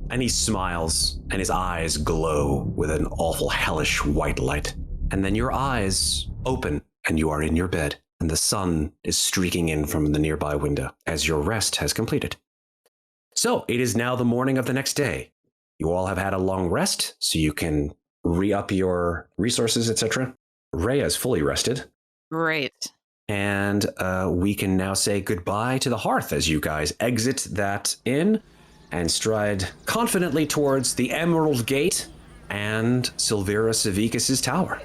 and he smiles, and his eyes glow with an awful hellish white light. And then your eyes open, and you are in your bed, and the sun is streaking in from the nearby window as your rest has completed. So it is now the morning of the next day. You all have had a long rest, so you can re-up your resources, etc. Reya is fully rested. Great. And we can now say goodbye to the hearth as you guys exit that inn and stride confidently towards the Emerald Gate and Sylvira Savikas' tower.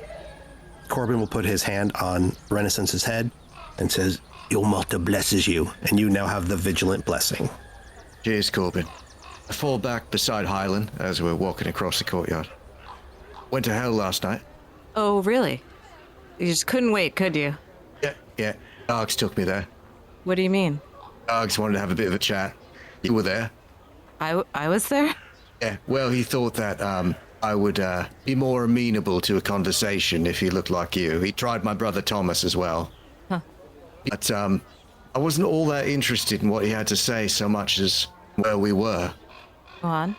Corbin will put his hand on Renascence's head and says, Your mother blesses you, and you now have the vigilant blessing. Cheers, Corbin. I fall back beside Hylan as we're walking across the courtyard. Went to hell last night. Oh, really? You just couldn't wait, could you? Yeah. Args took me there. What do you mean? Args wanted to have a bit of a chat. You were there? I was there? Yeah, well, he thought that I would be more amenable to a conversation if he looked like you. He tried my brother Thomas as well. Huh. But I wasn't all that interested in what he had to say so much as where we were. Go on.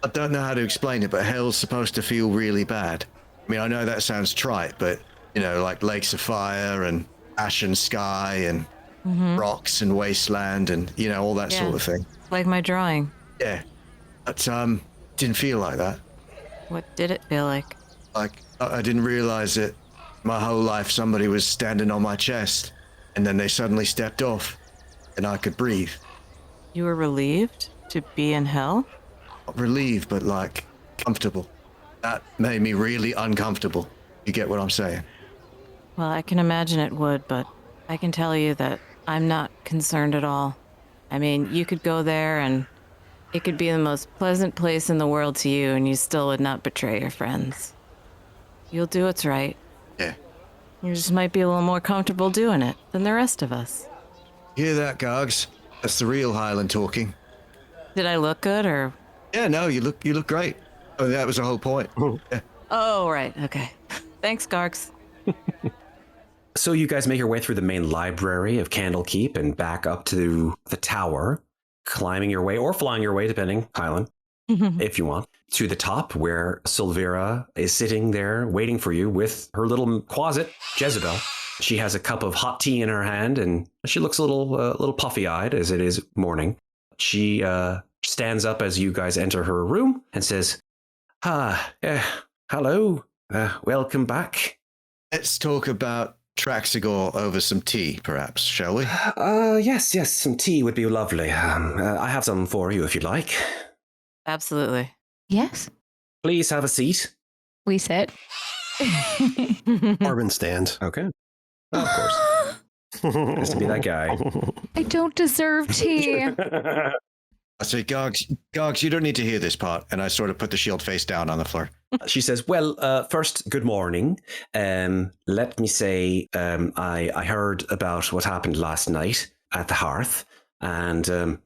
I don't know how to explain it, but hell's supposed to feel really bad. I mean, I know that sounds trite, but, you know, like lakes of fire and ashen sky and rocks and wasteland and, you know, all that sort of thing. Like my drawing. Yeah. But didn't feel like that. What did it feel like? Like, I didn't realize that my whole life somebody was standing on my chest, and then they suddenly stepped off, and I could breathe. You were relieved to be in hell? Not relieved, but like, comfortable. That made me really uncomfortable. You get what I'm saying? Well, I can imagine it would, but I can tell you that I'm not concerned at all. I mean, you could go there and it could be the most pleasant place in the world to you, and you still would not betray your friends. You'll do what's right. Yeah. You just might be a little more comfortable doing it than the rest of us. Hear that, Gargs? That's the real Hylan talking. Did I look good, or? Yeah, no, you look great. Oh, that was the whole point. Yeah. Oh, right. Okay. Thanks, Gargs. So you guys make your way through the main library of Candlekeep and back up to the tower, climbing your way or flying your way, depending, Hylan, if you want, to the top where Sylvira is sitting there waiting for you with her little quasit, Jezebel. She has a cup of hot tea in her hand, and she looks a little puffy-eyed as it is morning. She stands up as you guys enter her room and says, hello, welcome back. Let's talk about Traxigor over some tea, perhaps, shall we? Yes, some tea would be lovely. I have some for you if you'd like. absolutely. Yes, Please have a seat. we sit. Corbin stands. Okay. Of course. Has to be that guy. I don't deserve tea. I say, Gogs, you don't need to hear this part. And I sort of put the shield face down on the floor. She says, well, first, good morning. Let me say, I heard about what happened last night at the hearth, and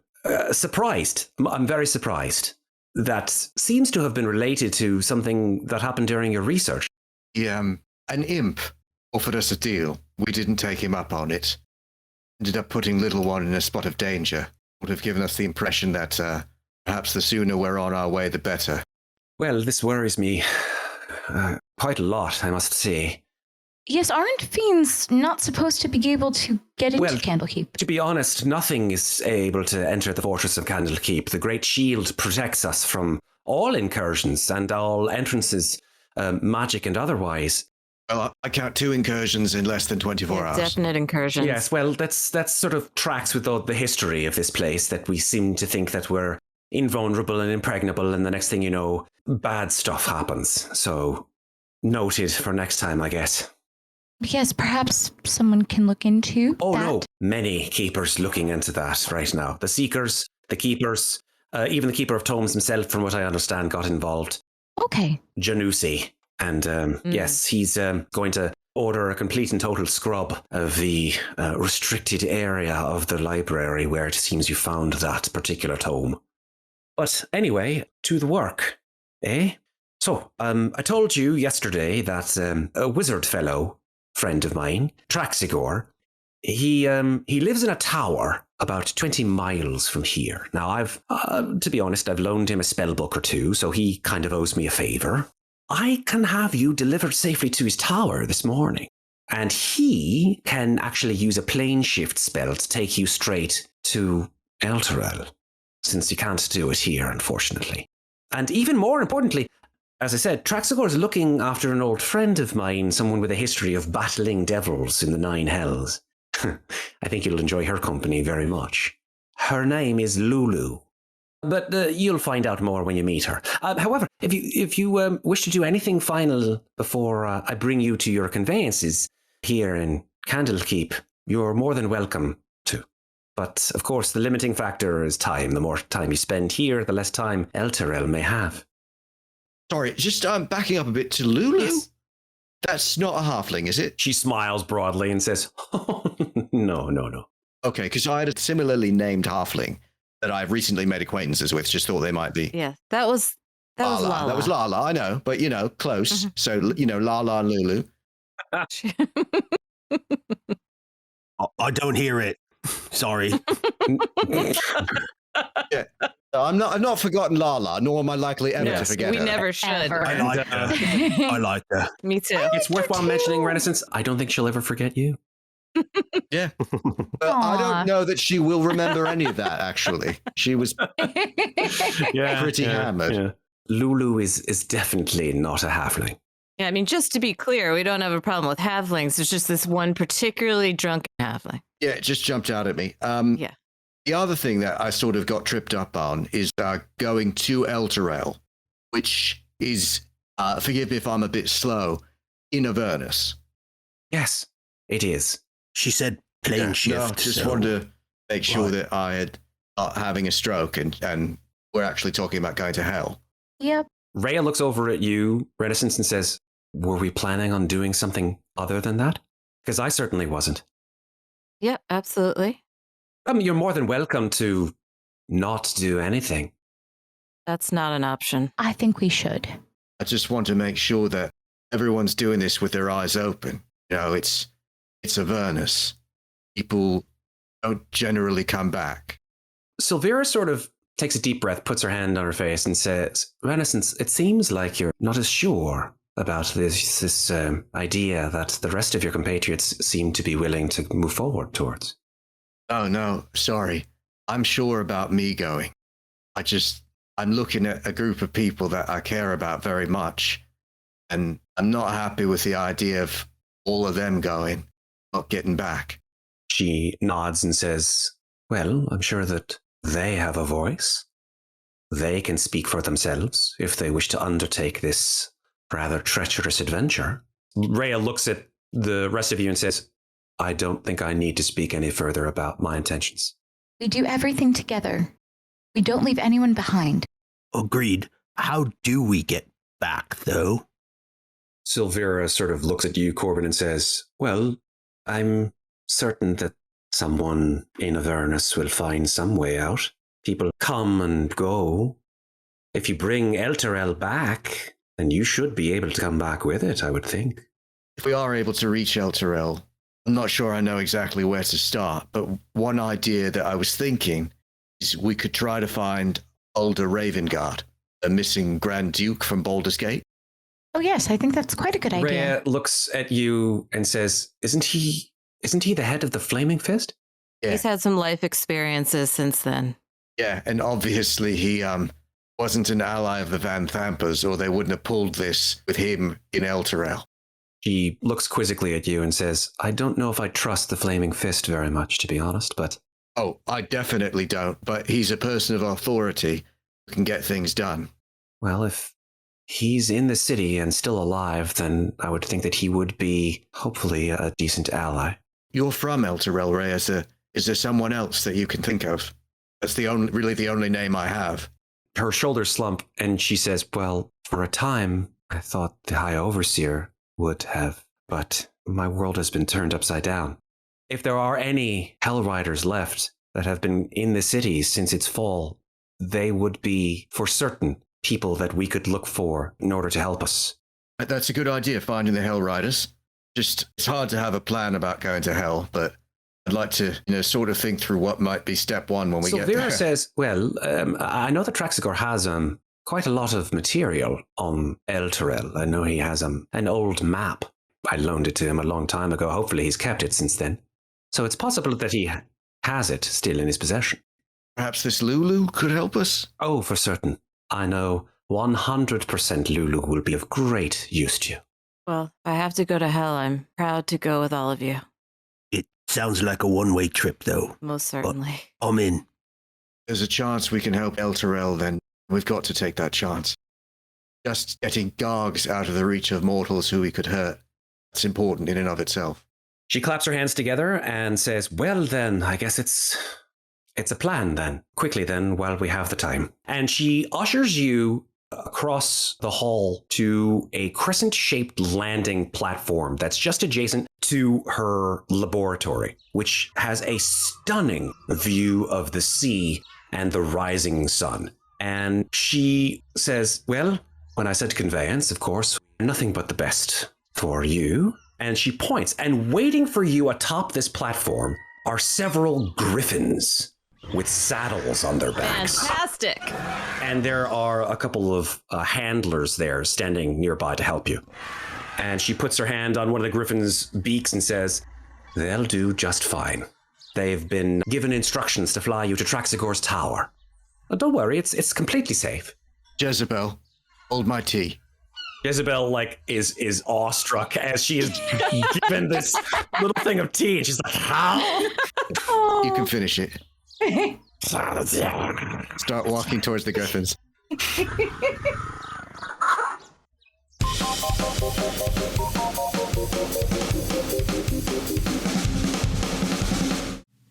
surprised. I'm very surprised. That seems to have been related to something that happened during your research. An imp offered us a deal. We didn't take him up on it. Ended up putting little one in a spot of danger. Would have given us the impression that perhaps the sooner we're on our way, the better. Well, this worries me quite a lot, I must say. Yes, aren't fiends not supposed to be able to get into Well, Candlekeep? To be honest, nothing is able to enter the fortress of Candlekeep. The Great Shield protects us from all incursions and all entrances, magic and otherwise. Well, I count 2 incursions in less than 24 hours. Definite incursions. Yes, well, that's sort of tracks with the history of this place, that we seem to think that we're invulnerable and impregnable, and the next thing you know, bad stuff happens. So, noted for next time, I guess. Yes, perhaps someone can look into Oh, that. no. Many keepers looking into that right now. The Seekers, the Keepers, even the Keeper of Tomes himself, from what I understand, got involved. Okay. Janussi. And yes, he's going to order a complete and total scrub of the restricted area of the library where it seems you found that particular tome. But anyway, to the work, eh? So, I told you yesterday that a wizard fellow, friend of mine, Traxigor, he lives in a tower about 20 miles from here. Now, I've, to be honest, I've loaned him a spell book or 2, so he kind of owes me a favor. I can have you delivered safely to his tower this morning. And he can actually use a plane shift spell to take you straight to Elturel, since you can't do it here, unfortunately. And even more importantly, as I said, Traxigor is looking after an old friend of mine, someone with a history of battling devils in the 9 hells. I think you'll enjoy her company very much. Her name is Lulu. But you'll find out more when you meet her. However, if you wish to do anything final before I bring you to your conveyances here in Candlekeep, you're more than welcome to. But, of course, the limiting factor is time. The more time you spend here, the less time Elturel may have. Sorry, just backing up a bit to Lulu. Yes. That's not a halfling, is it? She smiles broadly and says, oh, no. Okay, because I had a similarly named halfling that I've recently made acquaintances with. Just thought they might be. Yeah, that was Lala. That was Lala, I know, but close. Mhm. So Lala and Lulu. I don't hear it. Sorry. Yeah, I've not forgotten Lala, nor am I likely ever to Yes, forget we her. never should. Ever. I like her. I like her. Me too. It's worthwhile mentioning, Renascence. I don't think she'll ever forget you. Yeah, but I don't know that she will remember any of that. Actually, she was pretty hammered. Yeah. Lulu is definitely not a halfling. Yeah, I mean, just to be clear, we don't have a problem with halflings. It's just this one particularly drunken halfling. Yeah, it just jumped out at me. Yeah. The other thing that I sort of got tripped up on is going to Elturel, which is, forgive me if I'm a bit slow, in Avernus. Yes, it is. She said plane shift. No, just so- wanted to make sure Right. that I had not having a stroke and we're actually talking about going to hell. Yep. Reya looks over at you, Renascence, and says, were we planning on doing something other than that? Because I certainly wasn't. Yeah, absolutely. You're more than welcome to not do anything. That's not an option. I think we should. I just want to make sure that everyone's doing this with their eyes open. It's Avernus. People don't generally come back. Sylvira sort of takes a deep breath, puts her hand on her face, and says, Renascence, it seems like you're not as sure about this idea that the rest of your compatriots seem to be willing to move forward towards. Oh, no, sorry. I'm sure about me going. I'm looking at a group of people that I care about very much, and I'm not happy with the idea of all of them going, not getting back. She nods and says, well, I'm sure that they have a voice. they can speak for themselves if they wish to undertake this rather treacherous adventure. Reya looks at the rest of you and says, I don't think I need to speak any further about my intentions. We do everything together. We don't leave anyone behind. Agreed. How do we get back, though? Sylvira sort of looks at you, Corbin, and says, well, I'm certain that someone in Avernus will find some way out. People come and go. If you bring Elturel back, then you should be able to come back with it, I would think. If we are able to reach Elturel, I'm not sure I know exactly where to start, but one idea that I was thinking is we could try to find Ulder Ravengard, a missing Grand Duke from Baldur's Gate. Oh yes, I think that's quite a good idea. Reya looks at you and says, Isn't he the head of the Flaming Fist? Yeah. He's had some life experiences since then. Yeah, and obviously he wasn't an ally of the Van Thampers, or they wouldn't have pulled this with him in Elturel. She looks quizzically at you and says, I don't know if I trust the Flaming Fist very much, to be honest, but... Oh, I definitely don't, but he's a person of authority who can get things done. Well, if he's in the city and still alive, then I would think that he would be, hopefully, a decent ally. You're from Elturel, Reya. Is there someone else that you can think of? That's really the only name I have. Her shoulders slump, and she says, well, for a time, I thought the High Overseer would have, but my world has been turned upside down. If there are any Hell Riders left that have been in the city since its fall, they would be, for certain, people that we could look for in order to help us. That's a good idea, finding the Hell Riders. Just, it's hard to have a plan about going to Hell, but I'd like to, sort of think through what might be step one when we get there. Sylvira says, well, I know that Traxigor has quite a lot of material on Elturel. I know he has an old map. I loaned it to him a long time ago. Hopefully he's kept it since then. So it's possible that he has it still in his possession. Perhaps this Lulu could help us? Oh, for certain. I know 100% Lulu will be of great use to you. Well, if I have to go to hell, I'm proud to go with all of you. It sounds like a one-way trip, though. Most certainly. I'm in. There's a chance we can help Elturel, then we've got to take that chance. Just getting Gargs out of the reach of mortals who we could hurt, that's important in and of itself. She claps her hands together and says, well, then, I guess it's a plan, then. Quickly, then, while we have the time. And she ushers you across the hall to a crescent-shaped landing platform that's just adjacent to her laboratory, which has a stunning view of the sea and the rising sun. And she says, well, when I said conveyance, of course, nothing but the best for you. And she points, and waiting for you atop this platform are several griffins with saddles on their backs. Fantastic. And there are a couple of handlers there standing nearby to help you. And she puts her hand on one of the griffins' beaks and says, they'll do just fine. They've been given instructions to fly you to Traxigor's tower. Don't worry, it's completely safe. Jezebel, hold my tea. Jezebel, is awestruck as she is given this little thing of tea, and she's like, how? You can finish it. Start walking towards the griffins.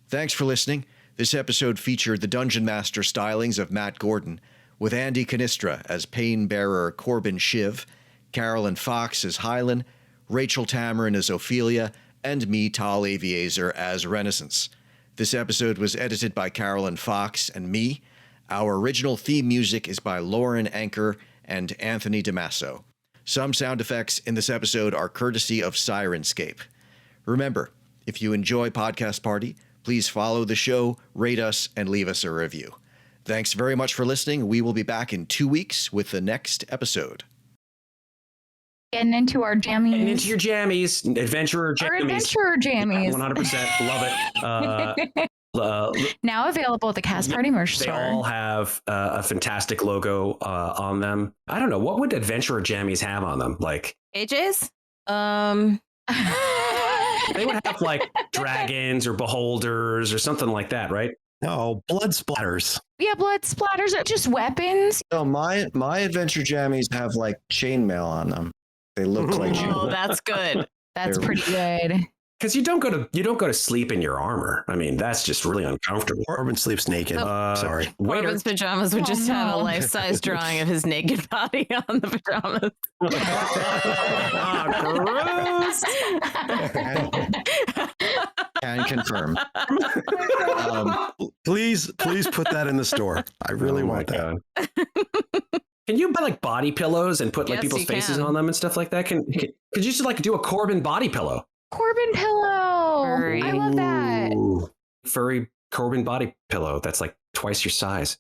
Thanks for listening. This episode featured the Dungeon Master stylings of Matt Gordon, with Andy Cannistra as Painbearer Corbin Shiv, Carolyn Fox as Hylan, Rachel Tamarin as Ofelia, and me, Tal Aviezer, as Renascence. This episode was edited by Carolyn Fox and me. Our original theme music is by Lauren Anker and Anthony DiMasso. Some sound effects in this episode are courtesy of Sirenscape. Remember, if you enjoy Podcast Party, please follow the show, rate us, and leave us a review. Thanks very much for listening. We will be back in 2 weeks with the next episode. Getting into our jammies. And into your jammies, adventurer jammies. Our adventurer jammies. 100%, love it. Now available at the Cast Party merch They store. all have a fantastic logo on them. I don't know, what would adventurer jammies have on them? Like AJ's? they would have like dragons or beholders or something like that, right? No, blood splatters. Yeah, blood splatters are just weapons. No, my adventure jammies have like chainmail on them. They look like Oh, that's good. That's They're- pretty good. Because you don't go to sleep in your armor. I mean, that's just really uncomfortable. Corbin sleeps naked. Sorry. Waiter. Corbin's pajamas would just have a life-size drawing of his naked body on the pajamas. Can confirm. Please put that in the store. I really want that. Can you buy like body pillows and put like Yes, people's you faces can. on them and stuff like that? Could you just like do a Corbin body pillow? Corbin pillow. Furry. I love that. Ooh, furry Corbin body pillow that's like twice your size.